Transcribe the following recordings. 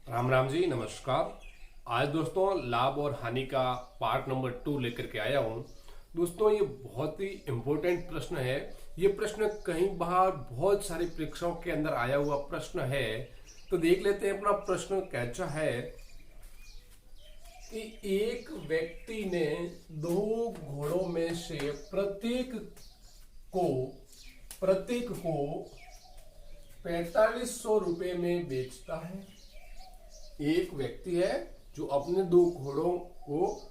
राम राम जी, नमस्कार। आज दोस्तों लाभ और हानि का पार्ट नंबर 2 लेकर के आया हूं। दोस्तों ये बहुत ही इम्पोर्टेंट प्रश्न है। ये प्रश्न कई बार बहुत सारी परीक्षाओं के अंदर आया हुआ प्रश्न है। तो देख लेते हैं अपना प्रश्न कैसा है कि एक व्यक्ति ने दो घोड़ों में से प्रत्येक को 4500 रुपए में बेचता है। एक व्यक्ति है जो अपने दो घोड़ों को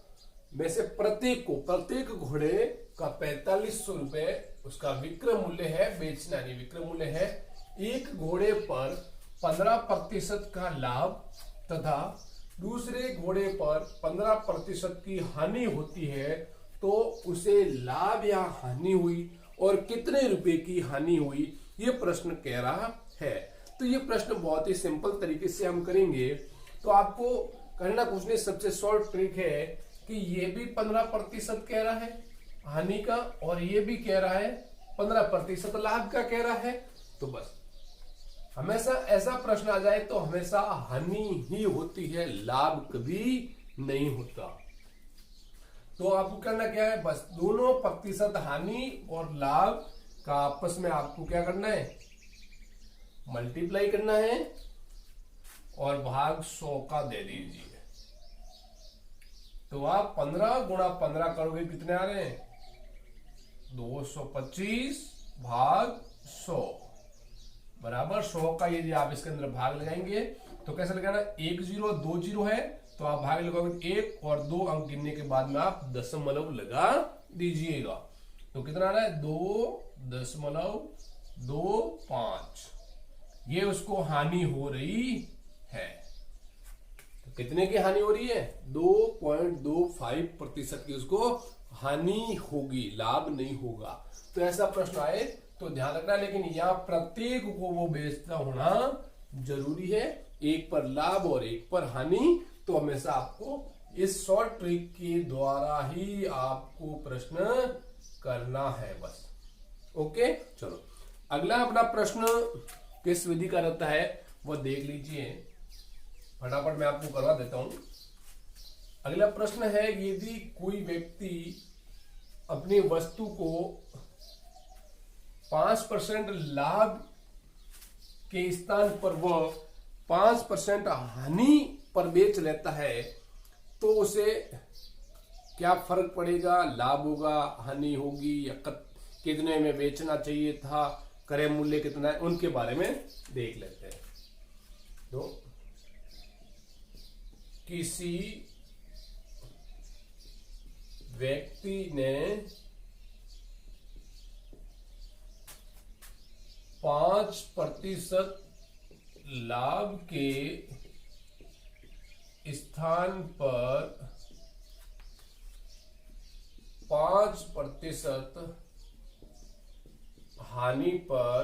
में से प्रत्येक घोड़े का 4500 रुपए उसका विक्रय मूल्य है, बेचना नहीं विक्रय मूल्य है। एक घोड़े पर 15% का लाभ तथा दूसरे घोड़े पर 15% की हानि होती है, तो उसे लाभ या हानि हुई और कितने रुपए की हानि हुई, ये प्रश्न कह रहा है। तो ये प्रश्न बहुत ही सिंपल तरीके से हम करेंगे। तो आपको करना कुछ नहीं, सबसे शॉर्ट ट्रिक है कि ये भी 15% कह रहा है हानि का और ये भी कह रहा है 15% लाभ का कह रहा है। तो बस हमेशा ऐसा प्रश्न आ जाए तो हमेशा हानि ही होती है, लाभ कभी नहीं होता। तो आपको करना क्या है, बस दोनों प्रतिशत हानि और लाभ का आपस में आपको क्या करना है, मल्टीप्लाई करना है और भाग 100 का दे दीजिए। तो आप 15 गुणा 15 करोगे, कितने आ रहे हैं 225 भाग 100 बराबर 100 का। यदि आप इसके अंदर भाग लगाएंगे तो कैसे लगाना, 1 0 2 0 है तो आप भाग लगाओगे 1 और 2 अंक गिनने के बाद में आप दशमलव लगा दीजिएगा। तो कितना आ रहा है 2.25। ये उसको हानि हो रही है। तो कितने की हानि हो रही है, 2.25% की उसको हानि होगी, लाभ नहीं होगा। तो ऐसा प्रश्न आए तो ध्यान रखना, लेकिन यहां प्रत्येक को वो बेचता होना जरूरी है, एक पर लाभ और एक पर हानि। तो हमेशा आपको इस शॉर्ट ट्रिक के द्वारा ही आपको प्रश्न करना है बस। ओके, चलो अगला अपना प्रश्न किस विधि का रहता है वो देख लीजिए, फटाफट मैं आपको करवा देता हूं। अगला प्रश्न है, यदि कोई व्यक्ति अपनी वस्तु को 5% लाभ के स्थान पर वह 5% हानि पर बेच लेता है, तो उसे क्या फर्क पड़ेगा, लाभ होगा, हानि होगी, या कितने में बेचना चाहिए था, क्रय मूल्य कितना है, उनके बारे में देख लेते हैं। तो किसी व्यक्ति ने 5% लाभ के स्थान पर 5% हानि पर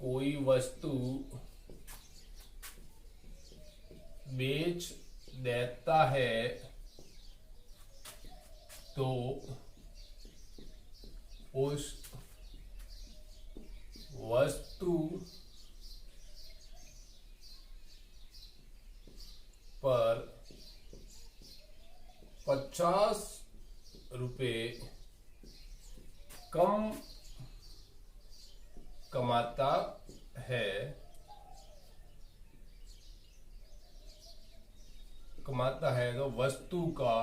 कोई वस्तु बेच देता है, तो उस वस्तु पर 50 रुपए कम कमाता है, तो वस्तु का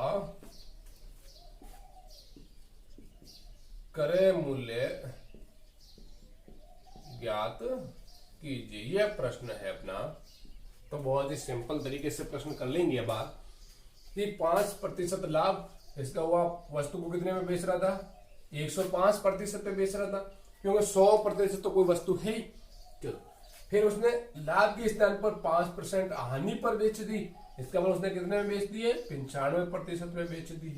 क्रय मूल्य ज्ञात कीजिए। यह प्रश्न है अपना। तो बहुत ही सिंपल तरीके से प्रश्न कर लेंगे। अब आप 5% लाभ, इसका हुआ वस्तु को कितने में बेच रहा था, 105% पे बेच रहा था, क्योंकि 100% तो कोई वस्तु है ही। चलो फिर उसने लाभ के स्थान पर 5% हानि पर बेच दी, इसका मतलब उसने कितने में बेच दिए, 95% में बेच दी।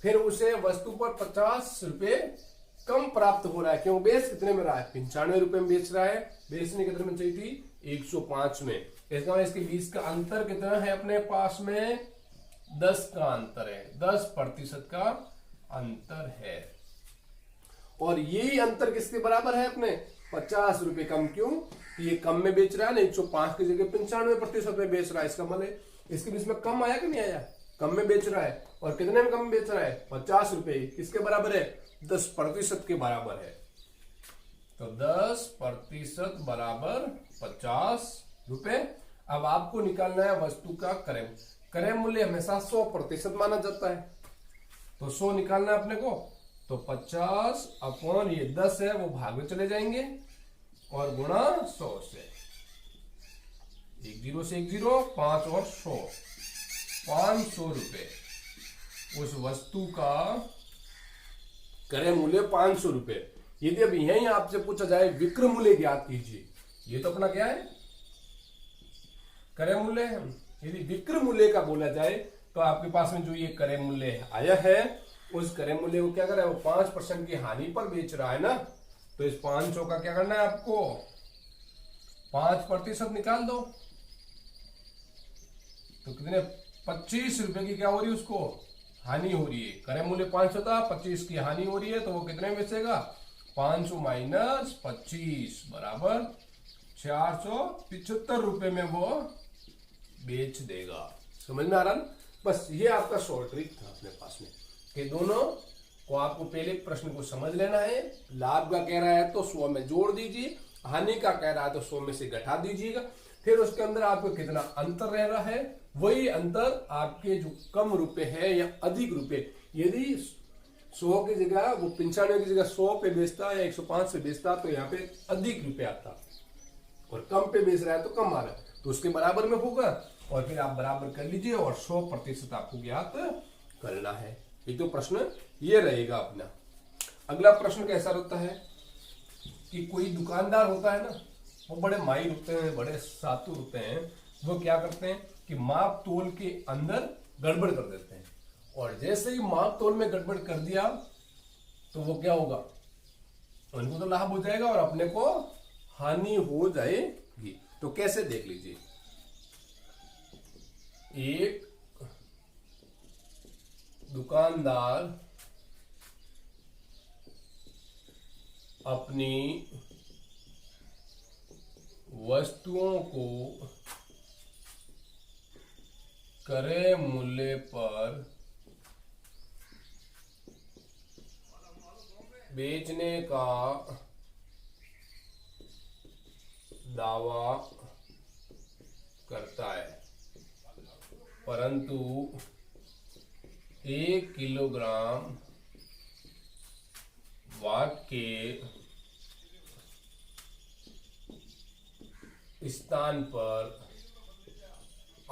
फिर उसे वस्तु पर 50 रुपए कम प्राप्त हो रहा है, क्यों, बेच कितने में रहा है, 95 रुपए में बेच रहा है, बेचने कितने में चाहिए थी, 105 में। इसका मतलब इसके बीच का अंतर कितना है अपने पास में, 10 का अंतर है, 10% का अंतर है। और यही अंतर किसके बराबर है अपने ₹50 कम। क्यों? ये कम में बेच रहा है ना, 105 की जगह 95% में बेच रहा है। इसका मतलब इसके बीच में कम आया कि नहीं आया? कम में बेच रहा है। और कितने में कम बेच रहा है? ₹50। किसके बराबर है? 10% के बराबर है। तो 10% बराबर ₹50। अब आपको निकालना है वस्तु का क्रय। क्रय मूल्य हमेशा 100% माना जाता है, तो 100 निकालना है अपने को। तो 50 अपॉन ये 10 है वो भाग में चले जाएंगे और गुणा 100 से। 10 से 10, 5 और 100, ₹500। उस वस्तु का क्रय मूल्य ₹500। यदि अब यही आपसे पूछा जाए विक्रय मूल्य ज्ञात कीजिए, ये तो अपना क्या है? क्रय मूल्य है। यदि विक्रय मूल्य का बोला जाए तो आपके पास में जो ये क्रय मूल्य आया है, उस क्रय मूल्य को क्या कर रहा है? वो 5% की हानि पर बेच रहा है ना, तो इस 500 का क्या करना है आपको? 5% निकाल दो। तो कितने? ₹25 की क्या हो रही है? उसको हानि हो रही है। क्रय मूल्य 500 था, 25 की हानि हो रही है, तो वो कितने में बेचेगा? 500 माइनस 25 बराबर ₹475 में वो बेच देगा। समझ में आ रहा ना? बस ये आपका शॉर्ट ट्रिक था अपने पास में कि दोनों को आपको पहले प्रश्न को समझ लेना है। लाभ का कह रहा है तो 100 में जोड़ दीजिए, हानि का कह रहा है तो 100 में से घटा दीजिएगा। फिर उसके अंदर आपको कितना अंतर रह रहा है, वही अंतर आपके जो कम रुपए है या अधिक रुपए, यदि 100 की जगह वो 95 की जगह 100 पे बेचता है या 105 से बेचता, तो यहाँ पे अधिक रुपए आता, और कम पे बेच रहा है तो कम आ रहा है, तो उसके बराबर में होगा। और फिर आप बराबर कर लीजिए और 100% आपको ज्ञात करना है। एक तो प्रश्न ये रहेगा अपना। अगला प्रश्न कैसा होता है कि कोई दुकानदार होता है ना, वो बड़े माहिर होते हैं, बड़े सातुर होते हैं। वो क्या करते हैं कि माप तोल के अंदर गड़बड़ कर देते हैं, और जैसे ही माप तोल में गड़बड़ कर दिया तो वो क्या होगा? उनको तो लाभ हो जाएगा और अपने को हानि हो जाएगी। तो कैसे? देख लीजिए। एक दुकानदार अपनी वस्तुओं को क्रय मूल्य पर बेचने का दावा करता है, परंतु 1 किलोग्राम वाट के स्थान पर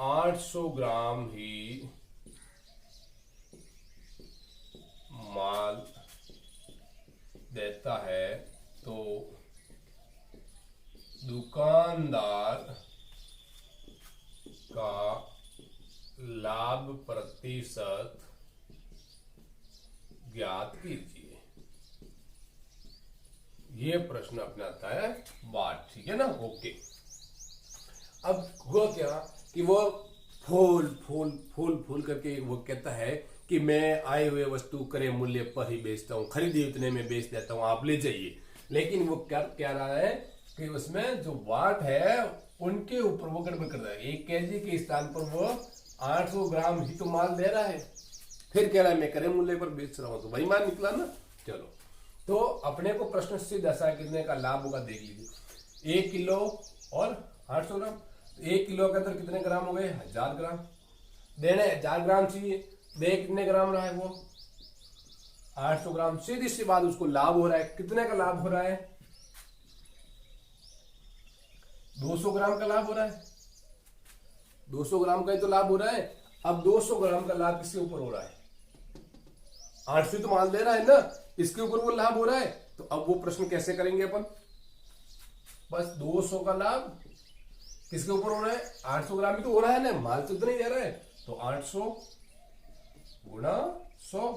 800 ग्राम ही माल देता है, तो दुकानदार का लाभ प्रतिशत ज्ञात कीजिए। ये प्रश्न अपना आता है वाट। ठीक है ना? ओके। अब हुआ क्या कि वो फूल करके वो कहता है कि मैं आए हुए वस्तु क्रय मूल्य पर ही बेचता हूँ, खरीदी उतने में बेच देता हूँ, आप ले जाइए। लेकिन वो क्या रहा है कि उसमें जो वाट है उनके ऊपर वो गड़बड़ कर रहा है। 1 केजी के स्थान पर वो 800 ग्राम ही तो माल दे रहा है, फिर कह रहा है मैं क्रय मूल्य पर बेच रहा हूं, तो वही मान निकला ना। चलो, तो अपने को प्रश्न सीधा सा कितने का लाभ होगा देख लीजिए। 1 किलो और 800 ग्राम, 1 किलो के अंदर कितने ग्राम हो गए? 1000 ग्राम। देने 1000 ग्राम चाहिए, दे कितने ग्राम रहा है वो? 800 ग्राम। सीधी सी बात, उसको लाभ हो रहा है। कितने का लाभ हो रहा है? 200 ग्राम का लाभ हो रहा है। 200 ग्राम का ही तो लाभ हो रहा है। अब 200 ग्राम का लाभ किसके ऊपर हो रहा है? 800 तो माल दे रहा है ना, इसके ऊपर वो लाभ हो रहा है। तो अब वो प्रश्न कैसे करेंगे अपन? बस 200 का लाभ किसके ऊपर हो रहा है? 800 ग्राम ही तो हो रहा है ना, माल तो इतना ही दे रहा है। तो 800 गुणा 100,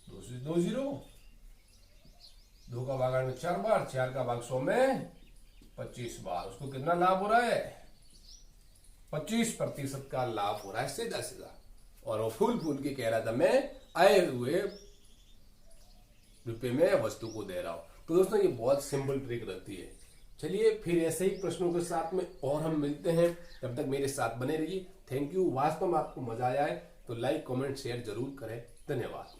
2 से 2 0, 2 का भाग 8 में 4 बार, 4 का भाग 100 में 25 बार। उसको कितना लाभ हो रहा है? 25% का लाभ हो रहा है, सीधा सीधा। और वो फूल के कह रहा था मैं आए हुए रुपए में वस्तु को दे रहा हूं। तो दोस्तों ये बहुत सिंपल ट्रिक रहती है। चलिए फिर ऐसे ही प्रश्नों के साथ में और हम मिलते हैं, तब तक मेरे साथ बने रहिए। Thank you. वास्तव में आपको मजा आया है तो लाइक कमेंट शेयर जरूर करें। धन्यवाद।